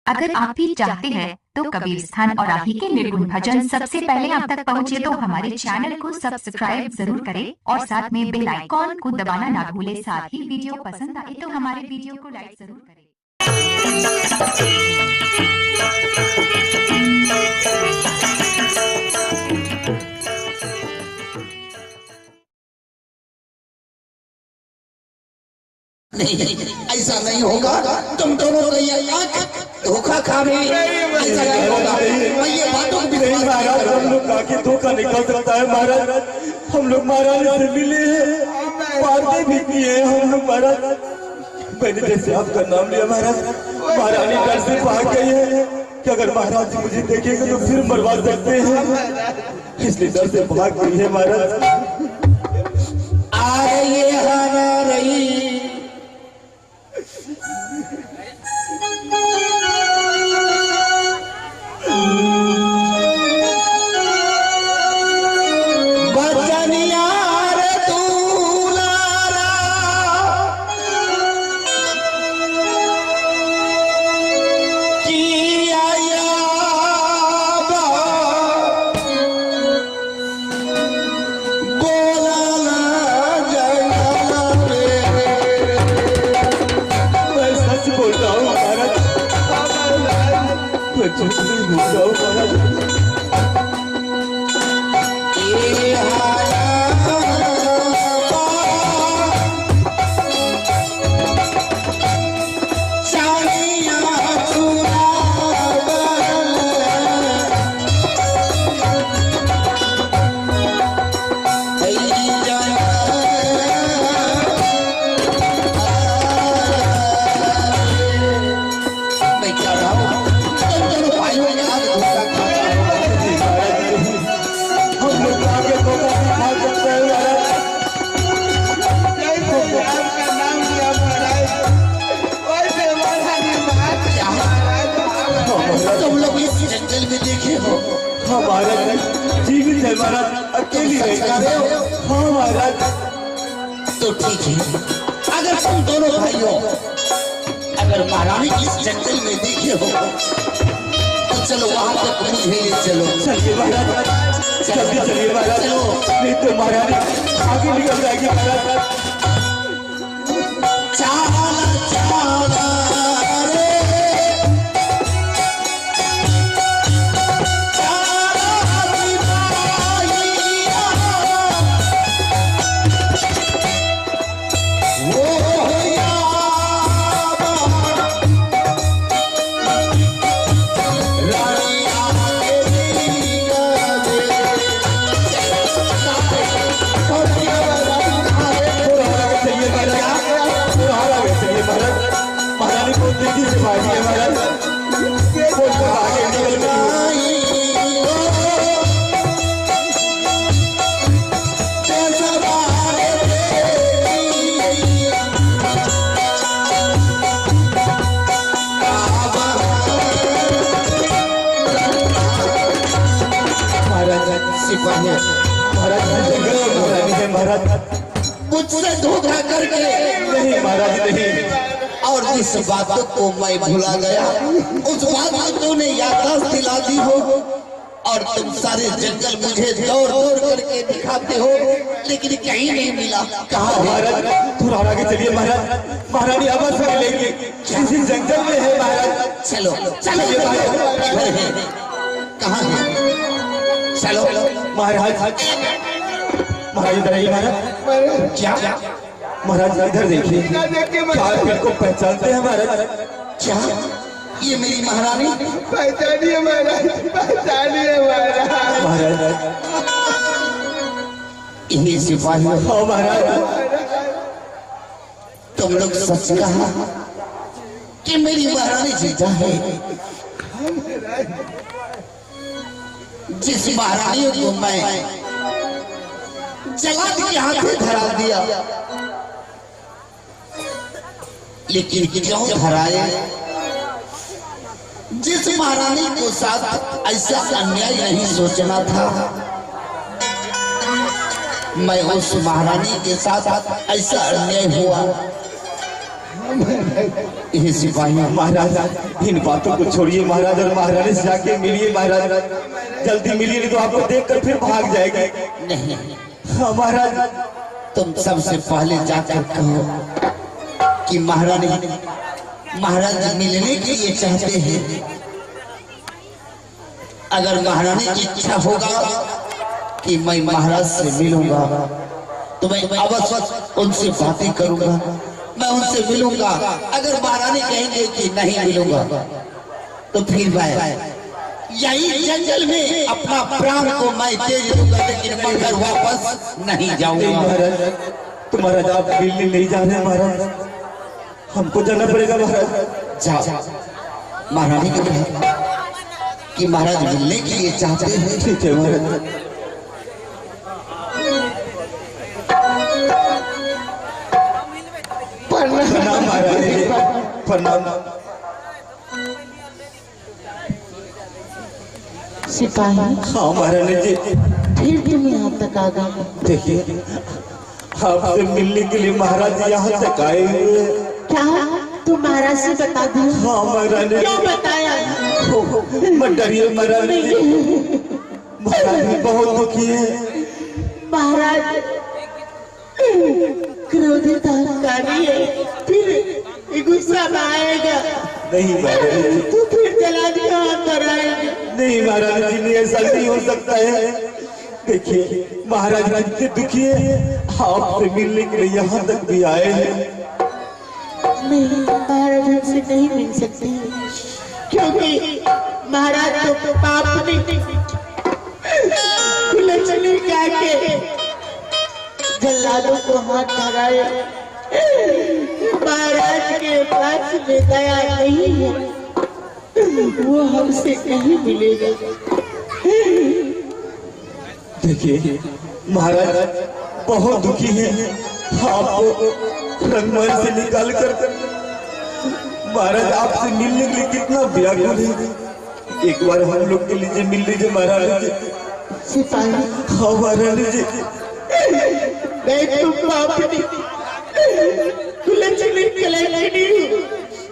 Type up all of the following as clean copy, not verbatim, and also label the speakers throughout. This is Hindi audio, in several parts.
Speaker 1: अगर आप भी चाहते हैं तो कबीर स्थान और आप ही के निर्गुण भजन सबसे पहले आप तक पहुंचे तो हमारे चैनल को सब्सक्राइब जरूर करें और साथ में बेल आइकॉन को दबाना ना भूलें। साथ ही वीडियो पसंद आए तो हमारे वीडियो को लाइक जरूर करें।
Speaker 2: नहीं, ऐसा नहीं होगा। तुम दोनों को ये धोखा खा रहे हैं, ऐसा नहीं होगा। मैं ये बातों को भी
Speaker 3: नहीं महाराज, हम लोग काके धोखा निकल सकता है महाराज। हम लोग महाराज से मिले हैं, बातें भी की है हम लोग महाराज। मैंने जैसे आपका नाम लिया महाराज, महारानी डर से भाग गई है कि अगर महाराज मुझे देखेंगे तो फिर मरवा सकते हैं, इसलिए डर से भाग गई है महाराज।
Speaker 2: आ रही है रही जीवित है महाराज, अकेली रह हाँ महाराज। तो ठीक है, अगर तुम दोनों भाइयों अगर महारानी इस जंगल में देखे हो तो चलो वहां तक मुझे ले चलो।
Speaker 3: चलिए महाराज, चलिए महाराज, नहीं तो महारानी आगे निकल जाएगी महाराज। मुझसे धोखा करके नहीं महाराज नहीं,
Speaker 2: और जिस बात को मैं भुला गया उस बात को तूने याददाश्त दिला दी हो और तुम सारे जंगल मुझे दौड़ दौड़ करके दिखाते हो लेकिन कहीं नहीं मिला। कहाँ
Speaker 3: महाराज? थोड़ा आगे चलिए महाराज, महारानी आवाज से मिलेंगे, किसी जंगल में है महाराज।
Speaker 2: चलो चलो कहाँ है? चलो
Speaker 3: महाराज, महाराज इधर आइए महाराज।
Speaker 2: क्या
Speaker 3: महाराज इधर देखिए, क्या आप इनको पहचानते हैं महाराज?
Speaker 2: क्या ये मेरी महारानी?
Speaker 4: पहचानिए महाराज, पहचानिए महाराज।
Speaker 3: महाराज
Speaker 2: इन्हीं सिपाही
Speaker 3: हो महाराज।
Speaker 2: तुम लोग सच कहा कि मेरी महारानी जीता है। जिस महारानी को मैं जला के हाथ धरा दिया, लेकिन क्यों धराए? जिस महारानी को साथ ऐसा अन्याय नहीं सोचना था, मैं उस महारानी के साथ ऐसा अन्याय हुआ। ये सिपाही
Speaker 3: महाराज इन बातों को छोड़िए महाराज और महारानी से जाके मिलिए महाराज, जल्दी मिलिए नहीं तो आपको देखकर फिर भाग जाएगी।
Speaker 2: नहीं
Speaker 3: हाँ महाराज,
Speaker 2: तुम सबसे पहले जाकर कहो कि महाराज मिलने के लिए चाहते हैं। अगर महारानी की इच्छा होगा कि मैं महाराज से मिलूंगा तो मैं अवश्य उनसे बातें करूंगा, मैं उनसे मिलूंगा। अगर महारानी कहेंगे कि नहीं मिलूंगा तो फिर मैं यही जंगल में अपना प्राण को मैं दे दूंगा, लेकिन मैं घर वापस नहीं जाऊंगा।
Speaker 3: महाराज तो महाराज आप मिलने नहीं जा रहे महाराज, हमको जाना पड़ेगा महाराज।
Speaker 2: जाओ महारानी को कहो कि महाराज मिलने के लिए चाहते हैं।
Speaker 3: ठीक है महाराज। प्रणाम महाराज, प्रणाम।
Speaker 5: सिपाही,
Speaker 3: हाँ महारानी जी।
Speaker 5: फिर तुम यहाँ तक आ गए।
Speaker 3: देखिए आपसे मिलने के लिए महाराज यहाँ तक आए हुए।
Speaker 5: क्या तुम महाराज से बता दो?
Speaker 3: हाँ महारानी।
Speaker 5: क्यों बताया?
Speaker 3: मत डरिए महारानी, महारानी बहुत दुखी है।
Speaker 5: महाराज क्रोधित अहंकारी है, फिर गुस्सा में आएगा
Speaker 3: नहीं महारानी,
Speaker 5: तो फिर चला दिया अंदर आएगा।
Speaker 3: नहीं महाराज जी, नहीं ऐसा नहीं हो सकता है। देखिए महाराज कितने दुखी है, आपसे मिलने के लिए यहाँ तक भी आए हैं।
Speaker 5: नहीं महाराज हमसे नहीं मिल सकते, क्योंकि महाराज तो पाप नहीं लक्ष्मी के जल्लादों को हाथ लगाए। महाराज के पास में दया नहीं है, वो हमसे नहीं मिलेगा।
Speaker 3: देखिए महाराज बहुत दुखी है, आपको रंगमहल से निकाल कर महाराज आपसे मिलने के लिए कितना व्याकुल है। एक बार हम लोग के लिए मिल लीजिए महाराज जी।
Speaker 5: सिपाही,
Speaker 3: हाँ महाराज जी।
Speaker 5: मैं तुमको अपनी लक्ष्मी हूँ,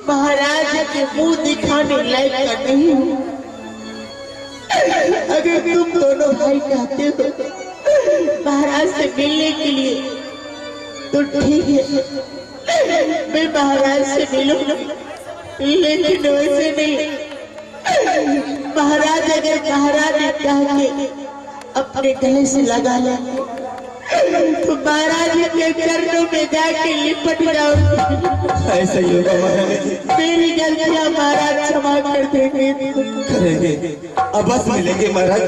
Speaker 5: महाराज के मुंह दिखाने लायक नहीं हूँ। अगर तुम दोनों भाई कहते हो महाराज से मिलने के लिए तो ठीक है, मैं महाराज से मिलूंगा, लेकिन वैसे नहीं। महाराज अगर महाराज कह के अपने गले से लगा ले तो महाराज के चरणों में जाके लिपट जाऊंगी।
Speaker 3: ऐसा ही होगा महाराज जी।
Speaker 5: मेरी गलतियां महाराज क्षमा कर देंगे।
Speaker 3: करेंगे, अब बस मिलेंगे महाराज।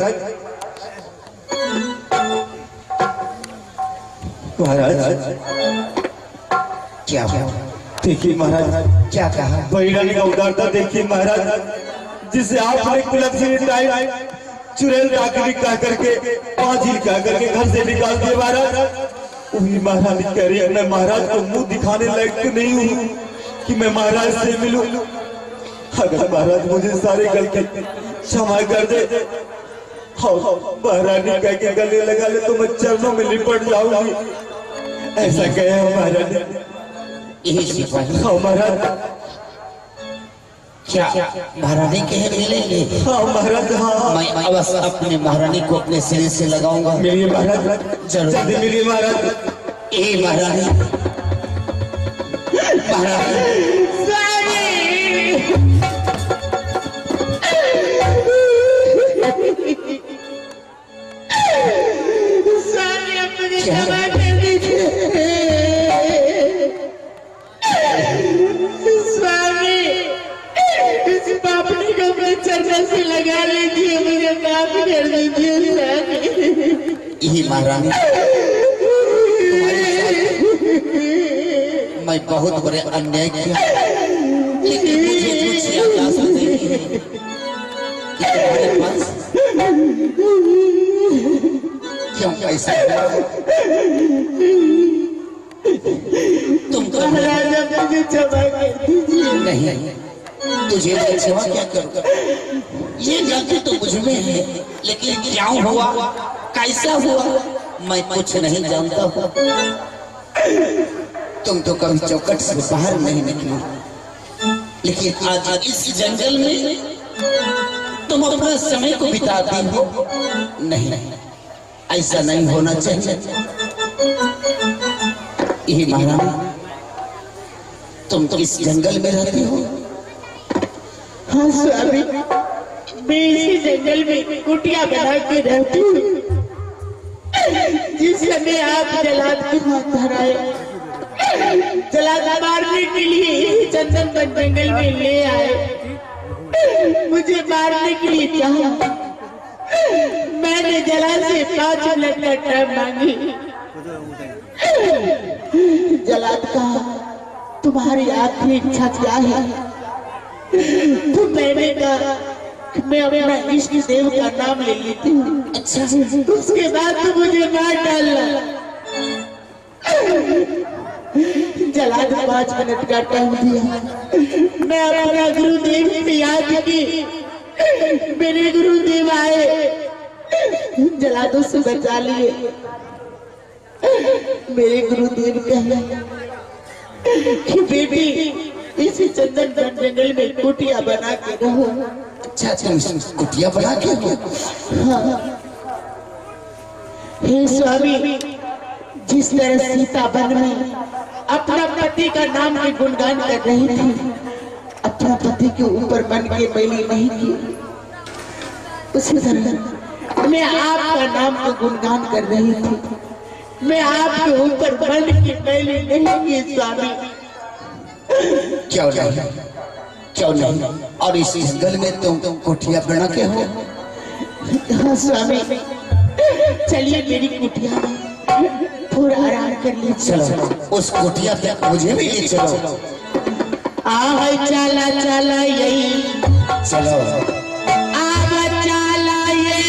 Speaker 3: महाराज
Speaker 2: क्या हुआ?
Speaker 3: देखिए महाराज
Speaker 2: क्या कहा?
Speaker 3: बहिरानी का उदारता देखिए महाराज, जिसे आपने कुलक्षणी चुड़ैल डाकनी कह करके पाजिल कह करके घर से निकाल दिए महाराज। वही महारानी कह रही है मैं महाराज को मुंह दिखाने लायक तो नहीं हूँ कि मैं महाराज से मिलूं। अगर महाराज मुझे सारे गलती क्षमा कर दे, महारानी कह के गले लगा ले तो मैं चरणों में लिपट जाऊंगी। ऐसा कहे महाराज।
Speaker 2: यही सिपाही।
Speaker 3: हाँ महाराज।
Speaker 2: क्या महारानी कहे मिलेंगे?
Speaker 3: हाँ महाराज। हाँ
Speaker 2: मैं अवश्य अपने महारानी को अपने सिरे से लगाऊंगा।
Speaker 3: मिलिए महाराज, जल्दी मिलिए महाराज।
Speaker 2: ए महारानी, महारानी
Speaker 5: से लगा लीजिए, मुझे माफ कर दीजिए।
Speaker 2: यही महारानी, मैं बहुत बड़े अन्याय किया, लेकिन मुझे कुछ आशा नहीं है कि तुम्हारे पास क्यों ऐसा तुम तो
Speaker 5: मुझे क्षमा कर दीजिए।
Speaker 2: नहीं, तुझे मैं क्षमा क्या करूँगा? ये गलती तो मुझ में है, लेकिन क्या हुआ, कैसा हुआ, मैं कुछ नहीं जानता हूँ। तुम तो कभी चौखट से बाहर नहीं निकली, लेकिन आज इस जंगल में तुम अपना समय को बिताती हो। नहीं, ऐसा नहीं होना चाहिए। ये महारानी, तुम तो इस जंगल में रहती हो।
Speaker 5: हाँ स्वामी, मैं इसी जंगल में कुटिया बना के रहती हूँ। जिस समय आप जलाद के हाथ धराए, जलाद मारने के लिए चंदन बन जंगल में ले आए, मुझे मारने के लिए कहा। मैंने जलाद से 5 मिनट का टाइम मांगी। जलाद कहा, तुम्हारी आखिरी इच्छा क्या है? तो मैंने कहा मैं अपना इष्ट देव का नाम ले लेती हूँ।
Speaker 2: अच्छा,
Speaker 5: उसके बाद तो मुझे मार डालना। जलाद 5 मिनट का टाइम दिया। मैं अपना गुरुदेव से याद की, मेरे गुरुदेव आए, जलादों से बचा लिए। मेरे गुरुदेव कहे कि बेटी इसी चंदन बन जंगल में कुटिया बना के रहो।
Speaker 2: अच्छा, तुम कुटिया बना के हो?
Speaker 5: हाँ। हे स्वामी, जिस तरह सीता वन में अपना पति का नाम के गुणगान कर रही थी, अपना पति के ऊपर मन के मैली नहीं की, उसी तरह मैं आपका नाम का गुणगान कर रही थी। मैं आपके ऊपर मन की मैली नहीं की स्वामी।
Speaker 2: क्यों नहीं? और इस जंगल में तुम कुटिया बना के हो?
Speaker 5: हाँ स्वामी, चलिए मेरी कुटिया में थोड़ा आराम कर लीजिए।
Speaker 2: चलो, उस कुटिया पे मुझे भी ले चलो।
Speaker 5: चला चला यही,
Speaker 2: चलो
Speaker 5: चला ये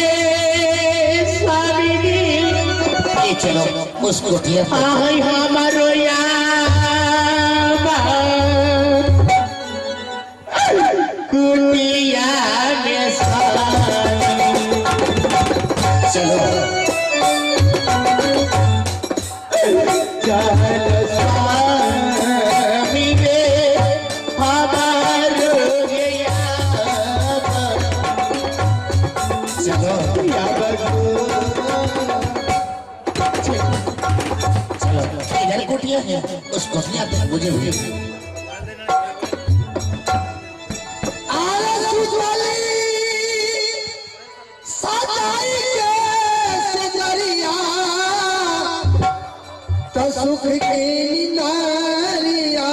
Speaker 5: स्वामी जी।
Speaker 2: चलो उस कुटिया पे।
Speaker 5: हमारो कुटिया में
Speaker 2: चलो इधर कुटिया है, उस कुटिया पे मुझे भी। सुख की नारिया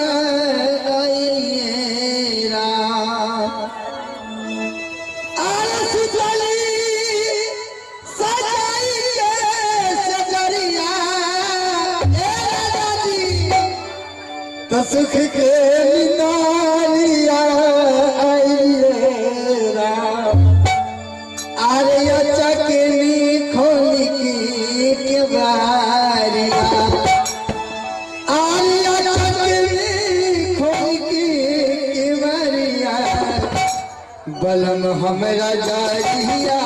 Speaker 2: सुख के नारिया आर्य चकनी खोल की केवारिया, आर्य चकनी खोल की केवारिया, बलम हमरा जारिया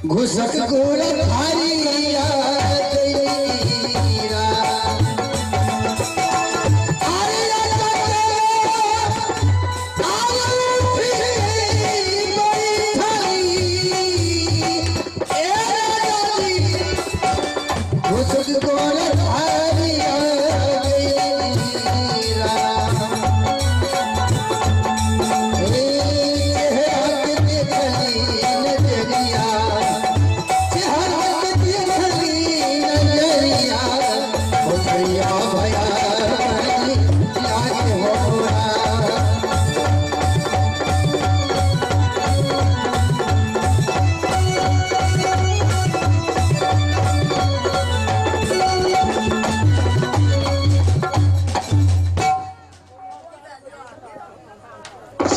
Speaker 2: घुसक गोर भारिया तेरा घुसक गोर भारिया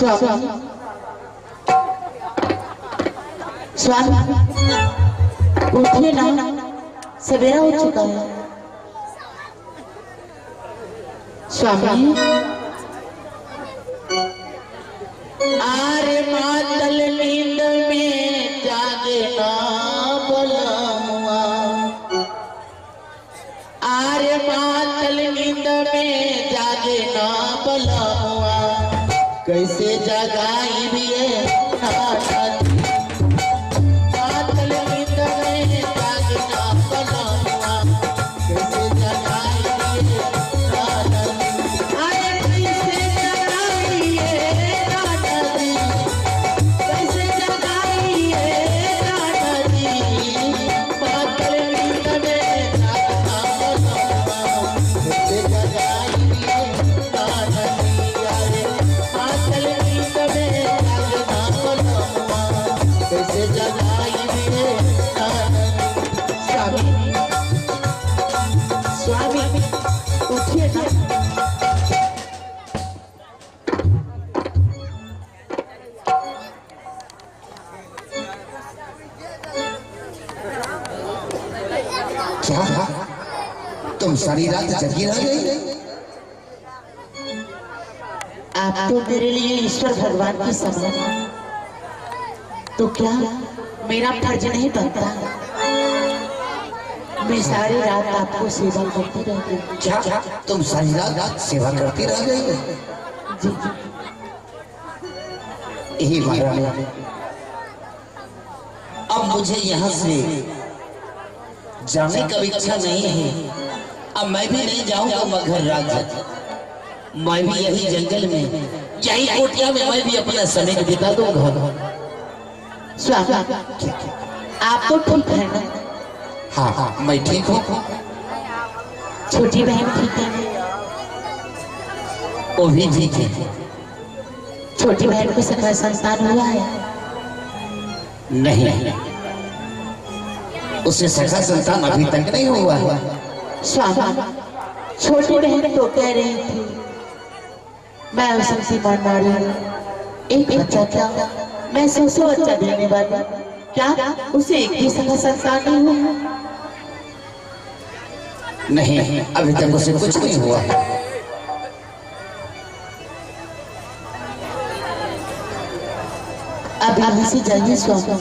Speaker 5: स्वामी उठिए ना, सवेरा हो चुका है। स्वामी आरे मातल नींद में जागे ना बलमुआ, आरे मातल नींद में जागे ना बलमुआ, कैसे जगाई भी है
Speaker 2: क्या तुम सारी रात जगी रह गई?
Speaker 5: आप तो मेरे लिए ईश्वर भगवान की समान, तो क्या मेरा फर्ज नहीं बनता मैं सारी रात आपको सेवा करती रहती?
Speaker 2: क्या तुम सारी रात सेवा करती रह गई?
Speaker 5: जी
Speaker 2: यही महारानी, अब मुझे यहाँ से जाने का इच्छा नहीं है। अब मैं भी नहीं जाऊंगा मगहर राज, मैं भी यही जंगल में, यही कोटिया में मैं भी अपना समय बिता दूंगा।
Speaker 5: स्वामी आप तो ठीक है ना?
Speaker 2: हाँ हाँ मैं ठीक हूँ।
Speaker 5: छोटी बहन ठीक है?
Speaker 2: वो भी ठीक है।
Speaker 5: छोटी बहन को सका संतान हुआ है?
Speaker 2: नहीं, उसे सगा संतान अभी तक नहीं हुआ है।
Speaker 5: स्वामी छोटी बहन तो कह रही थी मैं उसे मारना रही, एक बच्चा क्या मैं 100 बच्चा देने वाली, क्या उसे एक भी सगा संतान नहीं हुआ?
Speaker 2: नहीं, अभी तक उसे कुछ नहीं हुआ।
Speaker 5: अब यहाँ से जाइए स्वामी।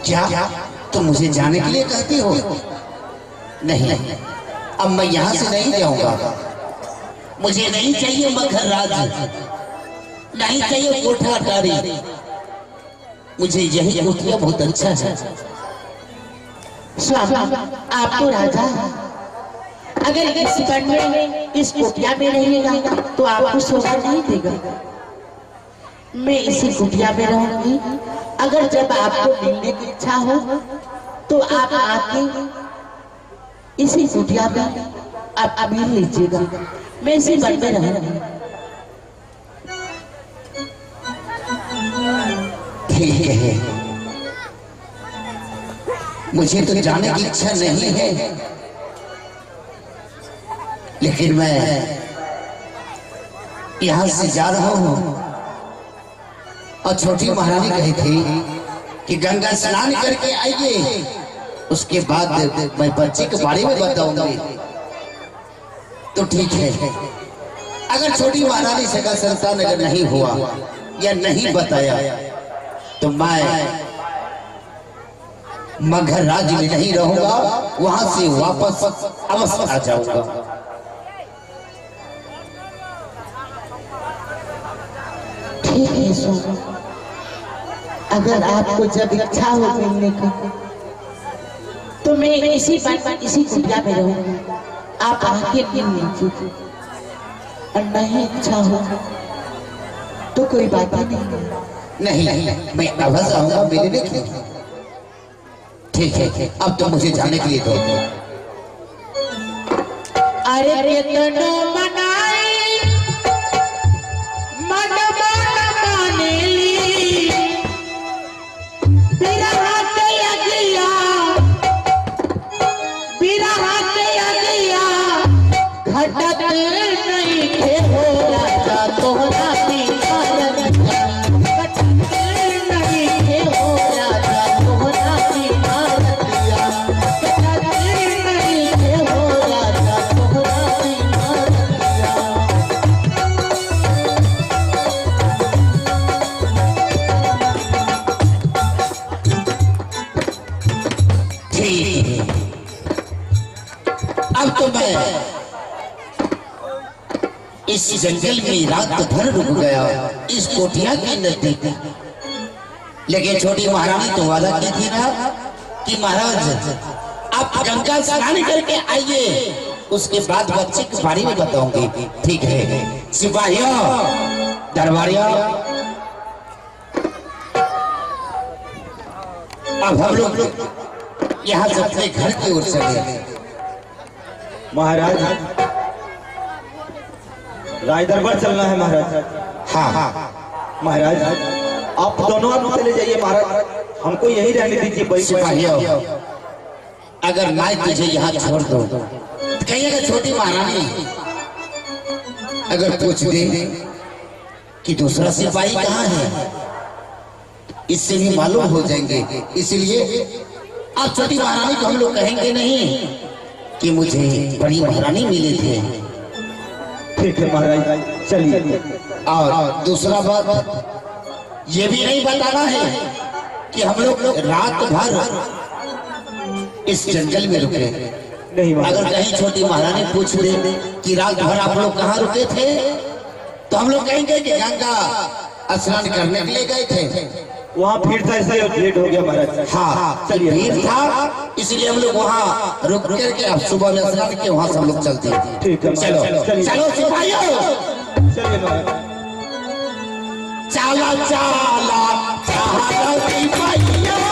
Speaker 2: क्या तुम मुझे जाने के लिए कहती हो? नहीं, अब मैं यहाँ से नहीं जाऊंगा। मुझे नहीं चाहिए मगहर राज, नहीं चाहिए कोठा अटारी, मुझे यही कोठिया बहुत अच्छा है।
Speaker 5: स्वामी आप तो राजा हैं, अगर इस वन में इस कुटिया में रहिएगा तो आपको शोभा नहीं देगा। मैं इसी कुटिया में रहूंगी, अगर जब आपको मिलने की इच्छा हो तो आप आके इसी कुटिया में आप मिल लीजिएगा। मैं इसी वन में रहूंगी।
Speaker 2: ठीक है, मुझे तो जाने की इच्छा नहीं है, लेकिन मैं यहाँ से जा रहा हूँ। और छोटी महारानी कही थी कि गंगा स्नान करके आइए, उसके बाद मैं बच्चे के बारे में बताऊंगी। तो ठीक है, अगर छोटी महारानी सगा संतान अगर नहीं हुआ या नहीं बताया तो मैं मगध राज्य में नहीं रहूंगा, वहां से वापस अवश्य आ जाऊंगा।
Speaker 5: ठीक है सोनू, अगर आपको जब इच्छा हो मिलने की तो मैं इसी कुटिया में रहूंगा। आप आके मिल लीजिए, और नहीं इच्छा हो तो कोई बात ही नहीं।
Speaker 2: नहीं, मैं अवश्य आऊंगा मिलने के लिए। ठीक है, अब तो मुझे जाने के लिए दो।
Speaker 5: अरे कितनो मनाई मन माने ली, बिरहा के अगिया घटत नहीं थे हो राजा तोहरा
Speaker 2: अब तो मैं इस जंगल में रात भर रुक गया, इस कोठिया के नजदीक। लेकिन छोटी महारानी तो वादा की थी ना कि महाराज आप गंगा स्नान करके आइए, उसके बाद बच्चे के बारे में बताऊंगी। ठीक है सिपाहियों, दरबारियों, अब हम लोग यहाँ से अपने घर की ओर चले।
Speaker 3: महाराज राय दरबार चलना है महाराज।
Speaker 2: हाँ
Speaker 3: महाराज आप दोनों आप चले जाइए महाराज, हमको यही रहने दीजिए।
Speaker 2: सिपाहियों, अगर मैं तुझे यहाँ छोड़ दूं तो कहिएगा छोटी महारानी अगर पूछ दे कि दूसरा सिपाही कहाँ है, इससे भी मालूम हो जाएंगे। इसलिए आप छोटी महारानी को हम लोग कहेंगे नहीं कि मुझे बड़ी महारानी मिले थे।
Speaker 3: ठीक है महाराज चलिए।
Speaker 2: और दूसरा बात ये भी नहीं बताना है कि हम लोग रात भर इस जंगल में रुके।
Speaker 3: नहीं
Speaker 2: अगर कहीं छोटी महारानी पूछ दे कि रात भर आप लोग कहाँ रुके थे, तो हम लोग कहेंगे कि गंगा स्नान करने के लिए गए थे।
Speaker 3: वहाँ भीड़ था इसलिए लेट हो गया महाराज।
Speaker 2: हाँ चलिए, भीड़ था इसलिए हम लोग वहाँ रुक करके अब सुबह में स्नान के वहाँ से हम लोग चलते हैं।
Speaker 3: ठीक है
Speaker 2: चलो चलो सिपाहियों,
Speaker 3: चलिए महाराज।
Speaker 2: चाला चाला चाला सिपाहियों,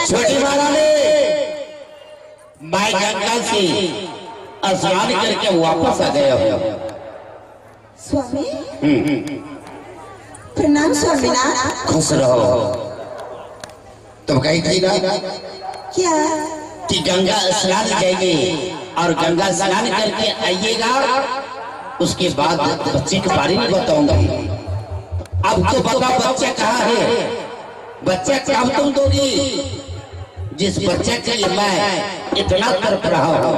Speaker 2: छोटी महारानी मैं गंगा से स्नान करके वापस आ गया हूँ।
Speaker 5: स्वामी प्रणाम स्वामीनाथ।
Speaker 2: खुश रहो। तुम कही थी ना
Speaker 5: क्या
Speaker 2: कि गंगा स्नान जाएंगे और गंगा स्नान करके आइएगा, उसके बाद बच्चे के बारे में बताऊंगा। अब तो बताओ बच्चा कहाँ है, बच्चा कब तुम दोगी जिस बच्चे के लिए मैं इतना तड़प रहा हूँ।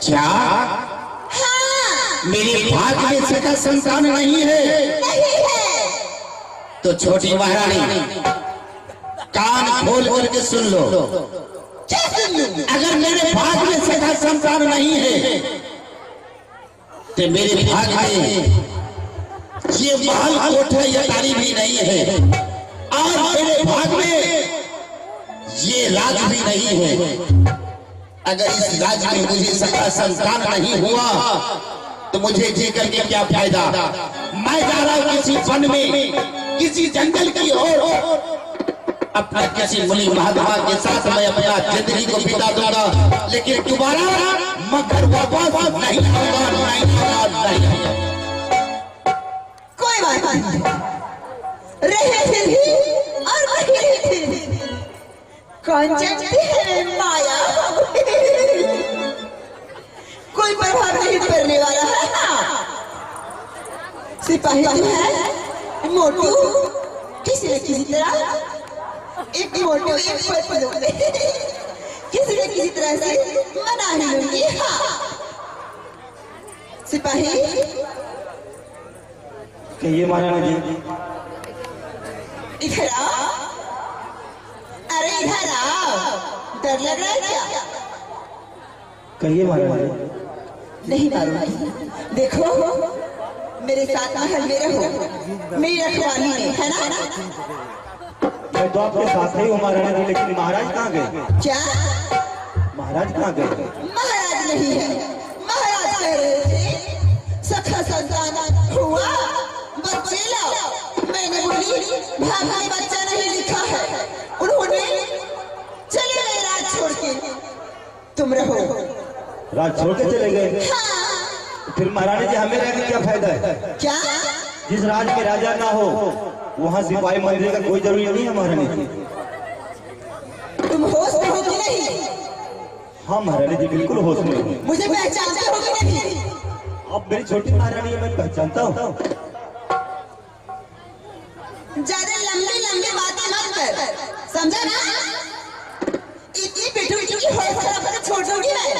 Speaker 2: क्या?
Speaker 5: हाँ,
Speaker 2: मेरे भाग्य में सका संतान नहीं है?
Speaker 5: नहीं है।
Speaker 2: तो छोटी महारानी कान खोल करके सुन लो।
Speaker 5: क्या सुन लूं?
Speaker 2: अगर मेरे भाग्य में सका संतान नहीं है तो मेरे भाग्य में ये महल कोठा या तारी भी नहीं है, और मेरे भाग्य में ये राज भी नहीं है। अगर इस राज में मुझे सका संतान नहीं हुआ तो मुझे जी करके क्या फायदा? मैं जा रहा हूं किसी वन में, किसी जंगल की ओर, अपना किसी मुनि महात्मा के साथ मैं अपना जिंदगी को बिता दूंगा, लेकिन दोबारा मगर वापस नहीं आऊंगा, नहीं।
Speaker 5: कोई बात नहीं, रहे थे भी और वही थे। कौन जानती है माया कोई प्रभाव नहीं पड़ने वाला है। सिपाही है मोटू, किसी न किसी तरह एक मोटू एक पतलू किसी न किसी तरह से मना ही लूंगी। हाँ सिपाही
Speaker 3: कहिए महारानी जी।
Speaker 5: इधर आओ, अरे इधर आओ, डर लग रहा है क्या?
Speaker 3: कहिए महारानी जी।
Speaker 5: नहीं मारूंगी। देखो मेरे साथ महल में रहो, मेरी रखवाली में, है ना?
Speaker 3: मैं तो आपके साथ ही हूँ महारानी जी, लेकिन महाराज कहाँ गए?
Speaker 5: क्या
Speaker 3: महाराज कहाँ गए?
Speaker 5: महाराज नहीं है, महाराज कह रहे थे सखा संतान हुआ, बच्चे लाओ। मैंने बोली भाभी बच्चा नहीं लिखा है, उन्होंने चले गए राज छोड़ के। तुम रहो।
Speaker 3: राज छोड़ के चले गए?
Speaker 5: हाँ।
Speaker 3: फिर महारानी जी हमें रहने क्या फायदा है?
Speaker 5: क्या?
Speaker 3: जिस राज में राजा ना हो वहाँ सिपाही मंत्री का कोई जरूरी नहीं है महारानी जी।
Speaker 5: तुम होश में हो कि नहीं?
Speaker 3: हाँ महारानी जी बिल्कुल होश में हूँ।
Speaker 5: मुझे पहचानते हो कि नहीं?
Speaker 3: अब मेरी छोटी महारानी है, मैं पहचानता हूँ।
Speaker 5: ज्यादा लंबी लंबी बातें मत कर, समझा ना? इतनी पिटू की हौसला छोड़ दूंगी मैं।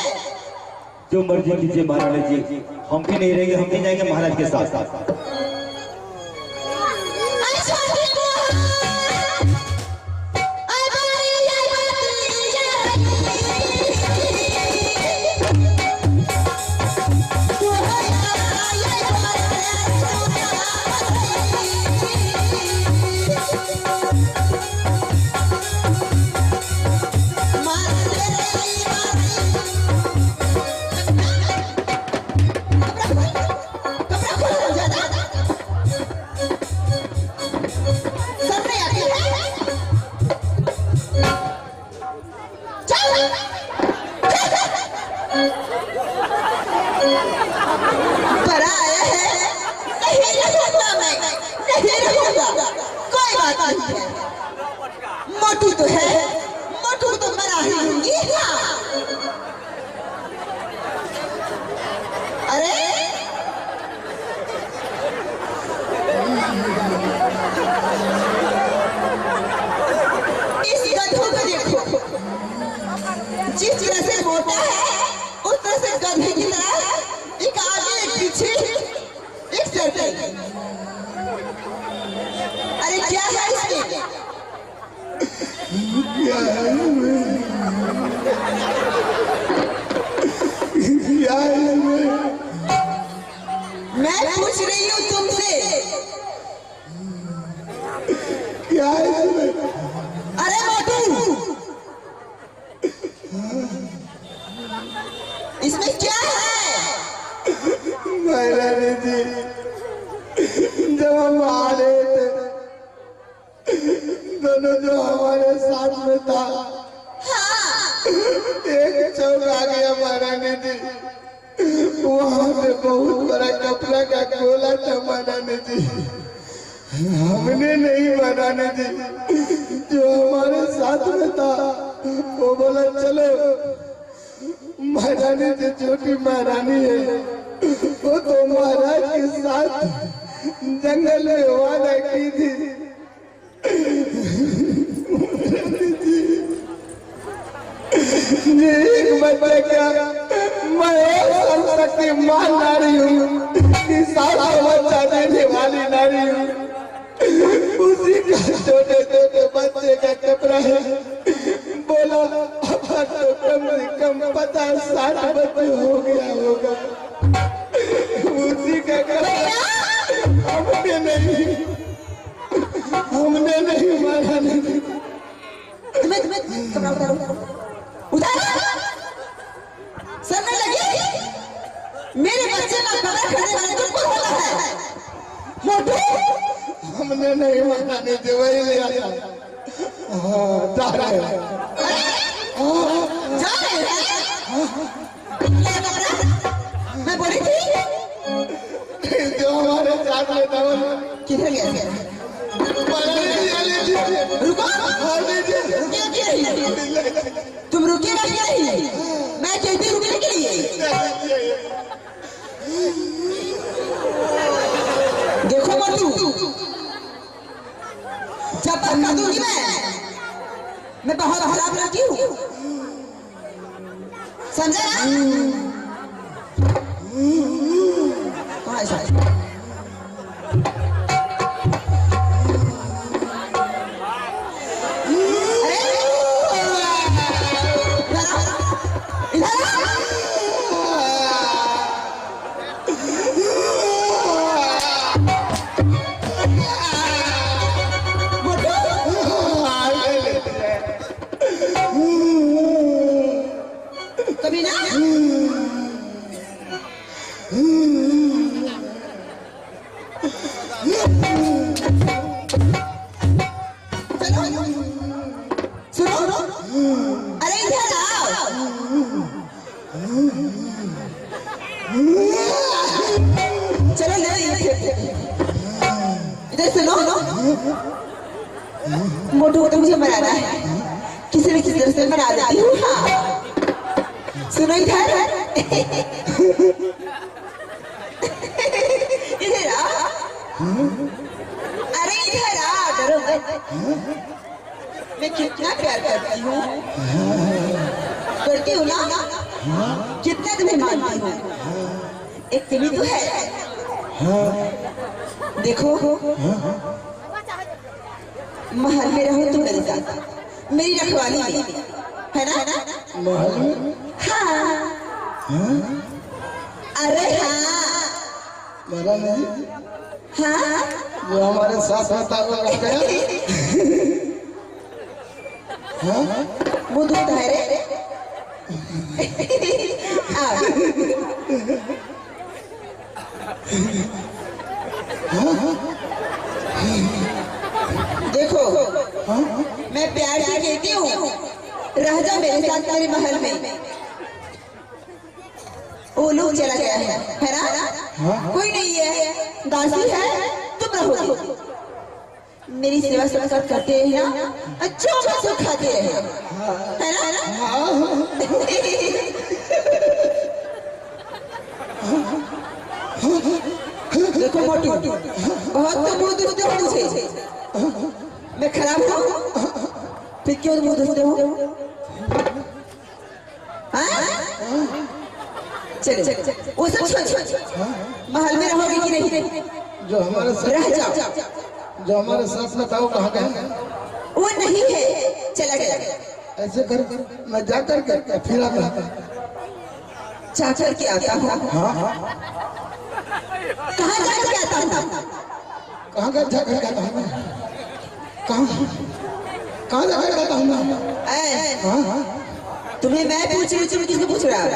Speaker 3: जो मर्जी कीजिए महारानी जी, हम भी नहीं रहेंगे, हम भी जाएंगे महाराज के साथ साथ।
Speaker 5: मोटू तो है, मोटू तो मरा ही लूंगी। हाँ। अरे इस गधों को देखो, जिस तरह से मोटा है उस तरह से गधे की तरह एक आगे एक पीछे एक सर पे। अरे क्या है इसके? मैं पूछ रही हूँ तुमसे,
Speaker 4: क्या है?
Speaker 5: अरे मोटू इसमें क्या है?
Speaker 4: महारानी जी जब हम आ रहे थे दोनों जो हमारे साथ में था,
Speaker 5: हाँ।
Speaker 4: एक चौक आ गया महारानी जी, वहाँ पे बहुत बड़ा कपड़ा का गोला था महारानी जी। हमने नहीं महारानी जी, जो हमारे साथ में था वो बोला चलो। महारानी जी छोटी महारानी है, वो तो महाराज के साथ जंगल में वादा की थी। जी एक बच्चा क्या मैं मां नारी हूँ कि सारा बच्चा देने वाली नारी हूँ। उसी का छोटे छोटे बच्चे का कपड़ा है। बोला अब तो कम से कम 50-60 बच्चे हो गया होगा। उसी का कपड़ा हमने नहीं मारा नहीं।
Speaker 5: तुम्हें कपड़ा उतारो समझ लगी। मेरे बच्चे का कपड़ा खरीदने वाले तुमको बोला है मोटू।
Speaker 4: हमने नहीं माना नहीं थे वही ले आया। हाँ जा रहे हैं।
Speaker 5: जा रहे हैं। मैं बोली थी
Speaker 4: जो हमारे साथ में था
Speaker 5: किधर गया? रुको तुम रुकेगा क्या नहीं? मैं कहती रुकने के लिए। देखो मोटू जब धक्का दूंगी मैं बहुत खराब लड़की हूँ समझा ना? कहाँ है कभी ना सुनो अरे इधर आओ। चलो इधर सुनो। मोटू तो मुझे मराना है किसी न किसी तरह से मरा देती हूँ। हाँ सुनो इधर इधर आ। अरे इधर आ डरो मत। मैं कितना प्यार करती हूँ करती हूँ ना। कितना तुम्हें मानती हूँ। एक तुम्ही तो है। देखो महल में रहो तुम मेरे साथ मेरी रखवाली है ना?
Speaker 4: महल में?
Speaker 5: हाँ अरे हाँ
Speaker 4: मरा नहीं।
Speaker 5: हाँ
Speaker 4: जो हमारे साथ रहता वो रह गया। हाँ
Speaker 5: वो दूध है रे। देखो मैं प्यार से कहती हूँ रह जा मेरे साथ मेरे महल में। वो लोग चला गया है ना? कोई नहीं है दासी है तुम रहो। मेरी सेवा सत्कार करते हैं ना अच्छा अच्छा खाते हैं है ना? देखो मोटू बहुत तो मुंह दुखते हो मुझे। मैं खराब हूँ फिर क्यों मुंह दुखते हो? चलो वो सब छोड़। महल में रहोगे कि नहीं?
Speaker 4: जो हमारे
Speaker 5: रह जाओ।
Speaker 4: जो हमारे साथ में था वो कहाँ गया?
Speaker 5: वो नहीं है चला गया।
Speaker 4: ऐसे कर मैं जा कर के फिर आता
Speaker 5: चाचा के आता हूँ। कहाँ जा कर आता हूँ?
Speaker 4: कहाँ का जा कर आता हूँ? कहाँ जा कर आता हूँ?
Speaker 5: तुम्हें मैं पूछ रही हूँ किसको पूछ रहा है?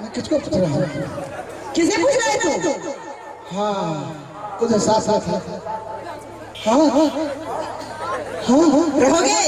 Speaker 4: मैं किसको पूछ रहा हूँ?
Speaker 5: किसे पूछ रहा है तू?
Speaker 4: हाँ तुझे साथ साथ है। हाँ
Speaker 5: रहोगे?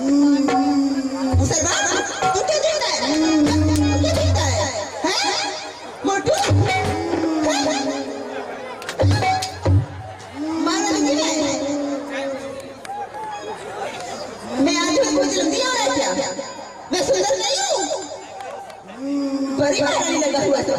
Speaker 5: मुसलमान तू क्या देखता है? तू क्या देखता है? हैं? मोटू? मारा नहीं है? मैं आज तुमको जल्दी आ रहा क्या? मैं सुंदर नहीं हूँ? बड़ी महारानी लगा हुआ था।